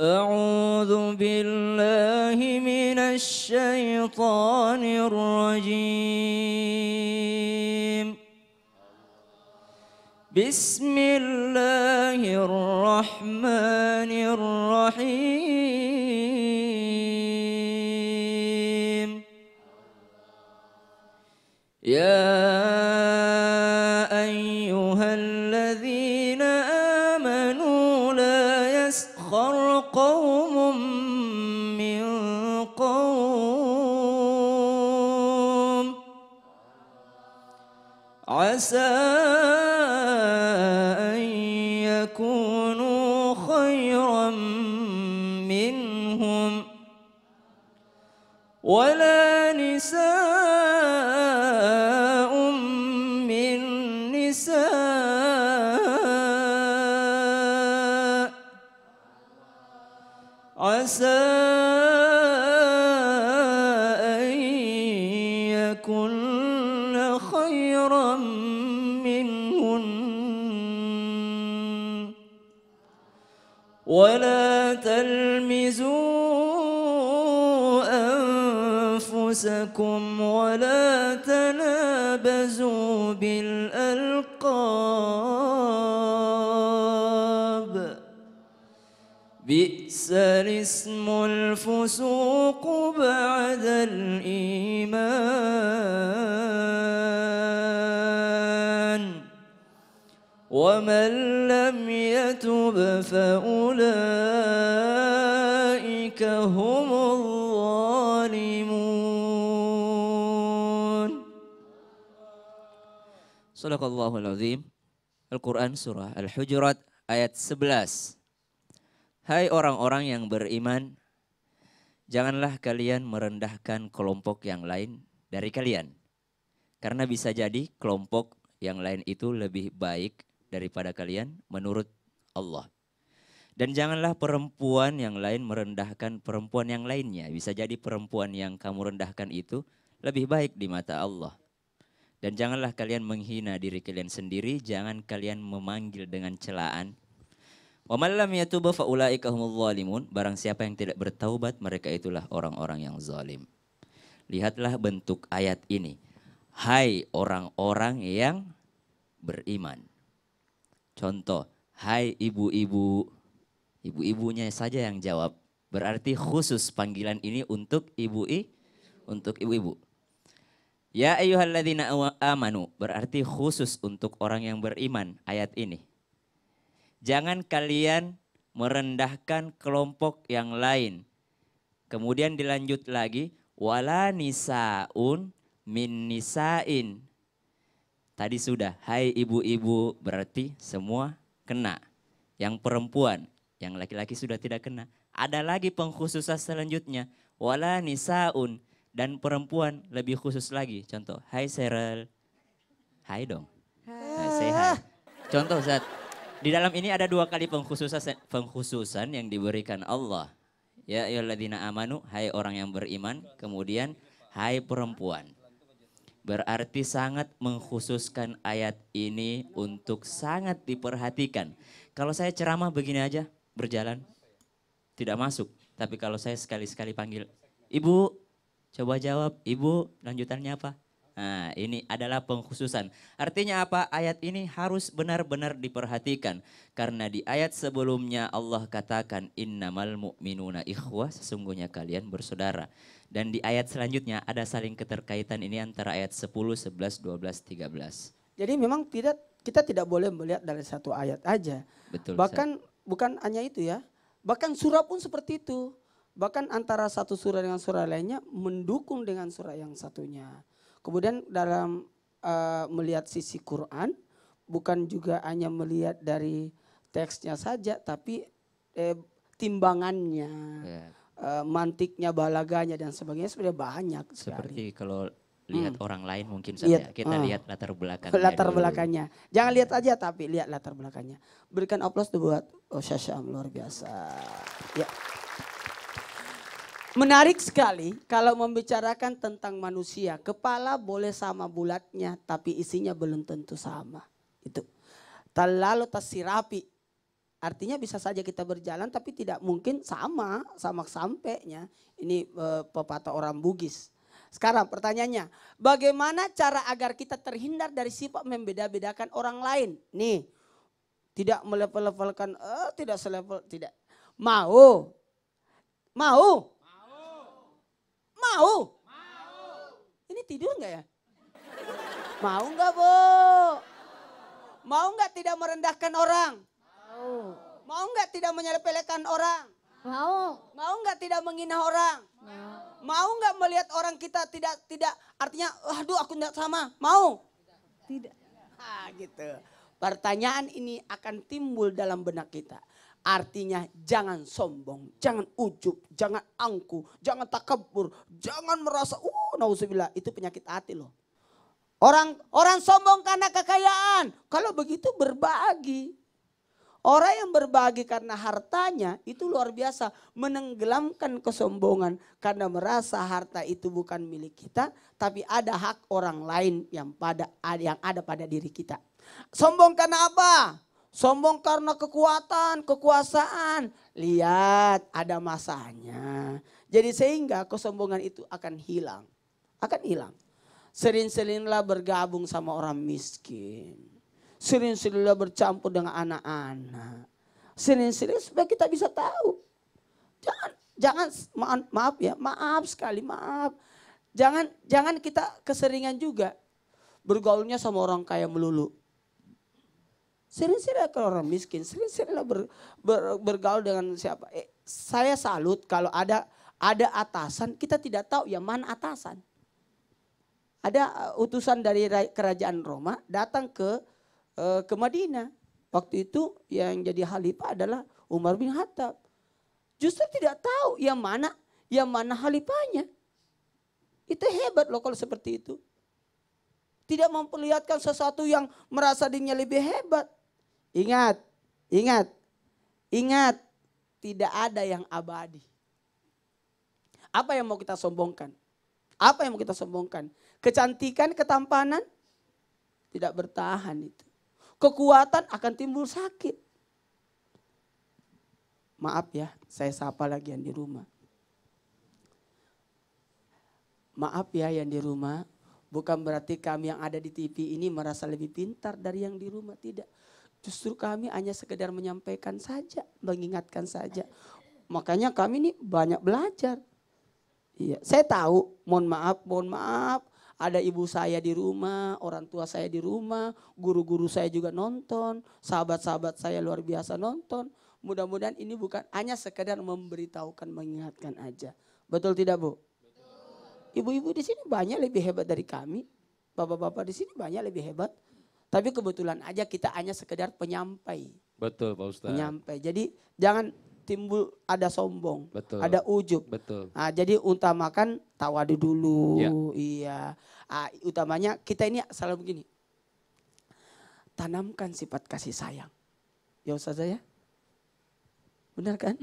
أعوذ بالله من الشيطان الرجيم بسم الله الرحمن الرحيم يا أيها الذين آمنوا لا يسخر قوم من قوم عسى أن يكونوا خيرا منهم ولا نساء من نساء عسى أن يكن خيرا منهن ولا تلمزوا أنفسكم ولا تنابزوا بالألقاب بئس الاسم الفسوق بعد الإيمان ومن لم يتب فأولئك هم الظالمون. Sadaqallahul azim. Al-Quran surah Al-Hujurat ayat 11. Hai orang-orang yang beriman, janganlah kalian merendahkan kelompok yang lain dari kalian. Karena bisa jadi kelompok yang lain itu lebih baik daripada kalian menurut Allah. Dan janganlah perempuan yang lain merendahkan perempuan yang lainnya. Bisa jadi perempuan yang kamu rendahkan itu lebih baik di mata Allah. Dan janganlah kalian menghina diri kalian sendiri, jangan kalian memanggil dengan celaan. Wa man lam yatub fa ulaika humul zalimun. Barang siapa yang tidak bertaubat, mereka itulah orang-orang yang zalim. Lihatlah bentuk ayat ini. Hai orang-orang yang beriman. Contoh, hai ibu-ibu. Ibu-ibunya saja yang jawab. Berarti khusus panggilan ini untuk ibu-ibu. Ya ayyuhalladzina amanu. Berarti khusus untuk orang yang beriman ayat ini. Jangan kalian merendahkan kelompok yang lain. Kemudian dilanjut lagi. Wala nisaun min nisain. Tadi sudah, hai ibu-ibu, berarti semua kena. Yang perempuan, yang laki-laki sudah tidak kena. Ada lagi pengkhususan selanjutnya. Wala nisaun, dan perempuan lebih khusus lagi. Contoh, hai Serel. Hai dong. Say hai. Contoh Zat. Di dalam ini ada dua kali pengkhususan yang diberikan Allah. Ya ayyuhalladzina amanu, hai orang yang beriman. Kemudian, hai perempuan. Berarti sangat mengkhususkan ayat ini untuk sangat diperhatikan. Kalau saya ceramah begini aja, berjalan, tidak masuk. Tapi kalau saya sekali-sekali panggil, ibu, coba jawab, ibu, lanjutannya apa? Nah, ini adalah pengkhususan. Artinya apa? Ayat ini harus benar-benar diperhatikan. Karena di ayat sebelumnya Allah katakan, innamal mu'minuna ikhwah, sesungguhnya kalian bersaudara. Dan di ayat selanjutnya ada saling keterkaitan ini antara ayat 10, 11, 12, 13. Jadi memang kita tidak boleh melihat dari satu ayat aja. Betul. Bahkan bukan hanya itu ya. Bahkan surah pun seperti itu. Bahkan antara satu surah dengan surah lainnya mendukung dengan surah yang satunya. Kemudian dalam melihat sisi Quran bukan juga hanya melihat dari teksnya saja tapi timbangannya, mantiknya, balaganya dan sebagainya sebenarnya banyak sekali. Seperti kalau lihat orang lain mungkin saja kita lihat latar belakangnya. Latar belakangnya. Jangan lihat aja tapi lihat latar belakangnya. Berikan aplaus buat Syasham, luar biasa. Ya. Menarik sekali kalau membicarakan tentang manusia. Kepala boleh sama bulatnya tapi isinya belum tentu sama. Itu. Terlalu tersirapi. Artinya bisa saja kita berjalan tapi tidak mungkin sama sampainya. Ini pepatah orang Bugis. Sekarang pertanyaannya, bagaimana cara agar kita terhindar dari sifat membeda-bedakan orang lain? Nih, tidak melevel-levelkan, tidak selevel, tidak. Mau? Ini tidur nggak ya? Mau nggak, Bu? Mau nggak tidak merendahkan orang? Mau nggak tidak menyepelekan orang? Mau nggak tidak menghina orang? Mau nggak melihat orang kita tidak artinya, aduh aku tidak sama. Mau? Tidak. Gitu. Pertanyaan ini akan timbul dalam benak kita. Artinya jangan sombong, jangan ujub, jangan angku, jangan takabur, jangan merasa, nauzubillah, itu penyakit hati loh. Orang sombong karena kekayaan. Kalau begitu berbagi. Orang yang berbagi karena hartanya itu luar biasa. Menenggelamkan kesombongan karena merasa harta itu bukan milik kita. Tapi ada hak orang lain yang ada pada diri kita. Sombong karena apa? Sombong karena kekuatan, kekuasaan. Lihat ada masanya. Jadi sehingga kesombongan itu akan hilang. Akan hilang. Sering-seringlah bergabung sama orang miskin. Sering-seringlah bercampur dengan anak-anak. Sering-sering supaya kita bisa tahu. Jangan maaf sekali. Jangan kita keseringan juga bergaulnya sama orang kaya melulu. Sering-sering kalau orang miskin, sering-seringlah bergaul dengan siapa. Saya salut kalau ada atasan, kita tidak tahu yang mana atasan. Ada utusan dari kerajaan Roma datang ke Madinah. Waktu itu yang jadi khalifah adalah Umar bin Khattab. Justru tidak tahu yang mana khalifahnya. Itu hebat loh kalau seperti itu. Tidak memperlihatkan sesuatu yang merasa dirinya lebih hebat. Ingat. Tidak ada yang abadi. Apa yang mau kita sombongkan? Kecantikan, ketampanan tidak bertahan itu. Kekuatan akan timbul sakit. Maaf ya, saya sapa lagi yang di rumah. Maaf ya yang di rumah, bukan berarti kami yang ada di TV ini merasa lebih pintar dari yang di rumah, tidak. Justru kami hanya sekedar menyampaikan saja, mengingatkan saja. Makanya kami ini banyak belajar. Iya, saya tahu, mohon maaf. Ada ibu saya di rumah, orang tua saya di rumah, guru-guru saya juga nonton, sahabat-sahabat saya luar biasa nonton. Mudah-mudahan ini bukan hanya sekedar memberitahukan, mengingatkan aja. Betul tidak, Bu? Ibu-ibu di sini banyak lebih hebat dari kami. Bapak-bapak di sini banyak lebih hebat. Tapi kebetulan aja kita hanya sekedar penyampai. Betul, Pak Ustadz. Penyampai. Jadi jangan timbul ada sombong, betul, ada ujub. Betul. Nah, jadi utamakan tawadu dulu. Ya. Iya. Utamanya kita ini selalu begini. Tanamkan sifat kasih sayang. Ya Ustazah ya? Benar kan?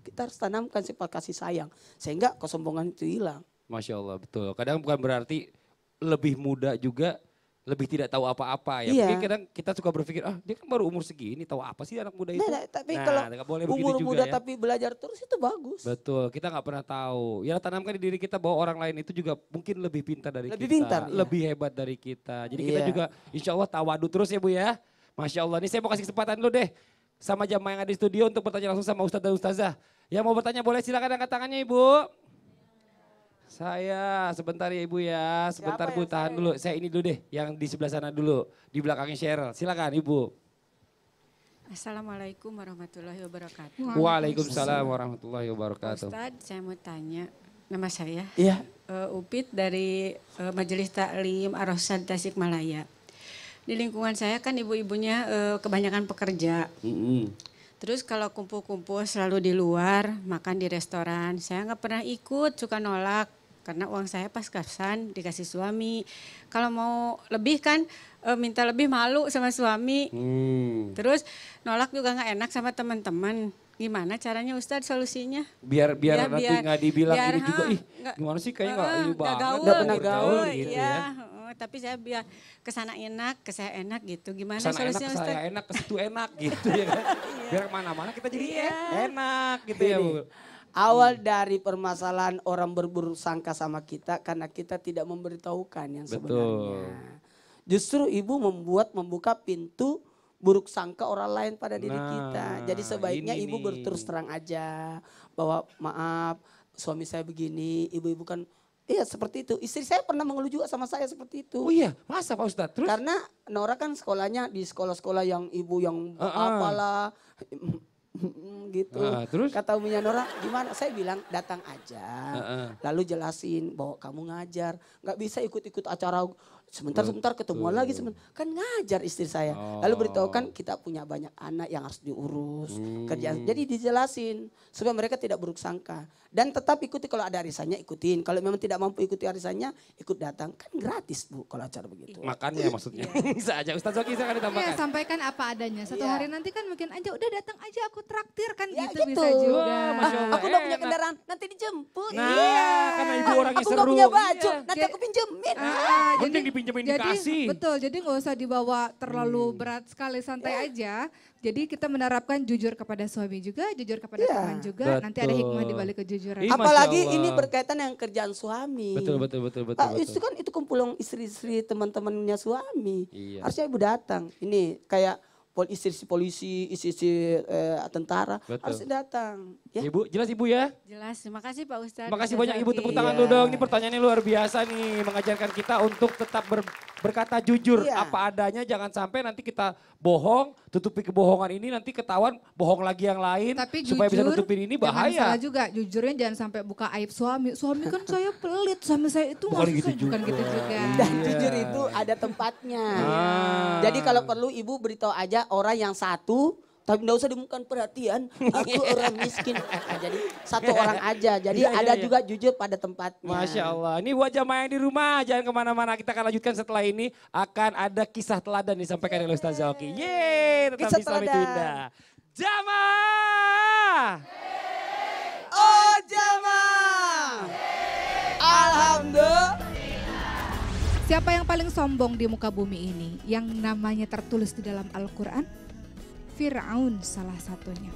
Kita harus tanamkan sifat kasih sayang. Sehingga kesombongan itu hilang. Masya Allah, betul. Kadang bukan berarti lebih muda juga lebih tidak tahu apa-apa ya. Iya. Mungkin kadang kita suka berpikir, dia kan baru umur segini, tahu apa sih anak muda itu? Tapi kalau umur muda ya. tapi belajar terus itu bagus. Betul, kita nggak pernah tahu. Ya tanamkan di diri kita bahwa orang lain itu juga mungkin lebih pintar dari Lebih kita. pintar, iya. Lebih hebat dari kita. Jadi kita Iya. juga insya Allah tawadu terus ya Bu ya. Masya Allah, ini saya mau kasih kesempatan dulu deh. Sama jamaah yang ada di studio untuk bertanya langsung sama Ustadz dan Ustazah. Yang mau bertanya boleh silakan angkat tangannya Ibu. Saya sebentar ya Ibu ya, sebentar Bu tahan dulu. Saya ini dulu deh yang di sebelah sana dulu, di belakangnya Cheryl. Silakan Ibu. Assalamualaikum warahmatullahi wabarakatuh. Waalaikumsalam warahmatullahi wabarakatuh. Ustadz, saya mau tanya, nama saya Iya. Upit dari Majelis Taklim Ar-Rasyad Tasikmalaya. Di lingkungan saya kan ibu-ibunya kebanyakan pekerja. Terus kalau kumpul-kumpul selalu di luar, makan di restoran. Saya nggak pernah ikut, suka nolak. Karena uang saya pas-pasan dikasih suami. Kalau mau lebih kan minta lebih malu sama suami. Terus nolak juga nggak enak sama teman-teman. Gimana caranya Ustadz solusinya? Biar Ya, nanti nggak dibilang biar, ini juga, ih nggak- gimana sih kayaknya nggak ini banget. gaul, Nggak pernah gitu. gaul gitu Iya, ya. tapi saya biar kesana enak, ke saya enak gitu. Gimana Sana enak, solusinya ke Ustadz? saya enak, ke situ enak gitu ya kan. Biar kemana-mana kita jadi Iya. enak gitu ya Bu. Awal dari permasalahan orang berburuk sangka sama kita karena kita tidak memberitahukan yang sebenarnya. Justru ibu membuka pintu buruk sangka orang lain pada diri Nah, kita. Jadi sebaiknya ini ibu nih. berterus terang aja bahwa maaf suami saya begini, ibu-ibu kan iya seperti itu. Istri saya pernah mengeluh juga sama saya seperti itu. Oh iya, masa Pak Ustadz? Terus? Karena Nora kan sekolahnya di sekolah-sekolah yang ibu yang apalah gitu. Terus? Kata umumnya Nora, gimana? Saya bilang datang aja. Heeh. Lalu jelasin bahwa kamu ngajar, nggak bisa ikut-ikut acara sebentar ketemuan lagi sebentar. Kan ngajar istri saya. Lalu beritahukan kita punya banyak anak yang harus diurus, kerjaan. Jadi dijelasin supaya mereka tidak buruk sangka. Dan tetap ikuti kalau ada arisannya ikutin. Kalau memang tidak mampu ikuti arisannya, ikut datang. Kan gratis Bu kalau acara begitu. Makannya maksudnya. Bisa aja Ustadz Zoki saya akan Iya, ditambahkan. sampaikan apa adanya. Satu Iya. hari nanti kan mungkin aja udah datang aja aku traktir kan Ya, gitu, gitu. bisa juga. Wah, Masya Allah, Aku udah punya enak. kendaraan, nanti dijemput. Nah, karena ibu orangnya Aku seru. nggak punya baju, Iya. nanti aku pinjemin. Mending dipinjemin dikasih. Betul, jadi nggak usah dibawa terlalu berat sekali, santai aja. Jadi kita menerapkan jujur kepada suami juga, jujur kepada Iya. teman juga. Nanti ada hikmah di Betul. balik kejujuran. Ih, Masya Apalagi Allah. ini berkaitan dengan kerjaan suami. Betul. Itu kan itu kumpulan istri-istri teman-temannya suami. Iya. Harusnya ibu datang. Ini kayak istri-istri polisi, istri-istri tentara Betul. harus datang. Ya. Ibu, jelas Ibu ya? Jelas, terima kasih Pak Ustadz. Makasih Ustadz banyak Ibu, Zoki. tepuk tangan Iya. dulu dong. Ini pertanyaannya luar biasa nih, mengajarkan kita untuk tetap berkata jujur Iya. apa adanya, jangan sampai nanti kita bohong, tutupi kebohongan ini nanti ketahuan bohong lagi yang lain Tapi supaya bisa jujur, nutupin ini jangan bahaya. salah juga. Jujurnya jangan sampai buka aib suami. Suami kan saya pelit, suami saya itu Bukan nggak gitu suka. Bukan juga. gitu juga. Dan Iya. jujur itu ada tempatnya. Ah. Jadi kalau perlu ibu beritahu aja orang yang satu, tapi enggak usah dimukan perhatian. Aku orang miskin. Nah, jadi satu orang aja. Jadi Iya, ada iya. juga jujur pada tempatnya. Masya Allah. Ini buat jamaah yang di rumah, jangan kemana-mana. Kita akan lanjutkan setelah ini. Akan ada kisah teladan disampaikan oleh Ustaz Zoki. Yeay, tetap Kisah di Islam itu teladan. indah. Jamaah! Oh jamaah. Alhamdulillah. Siapa yang paling sombong di muka bumi ini? Yang namanya tertulis di dalam Al-Quran? Fir'aun salah satunya.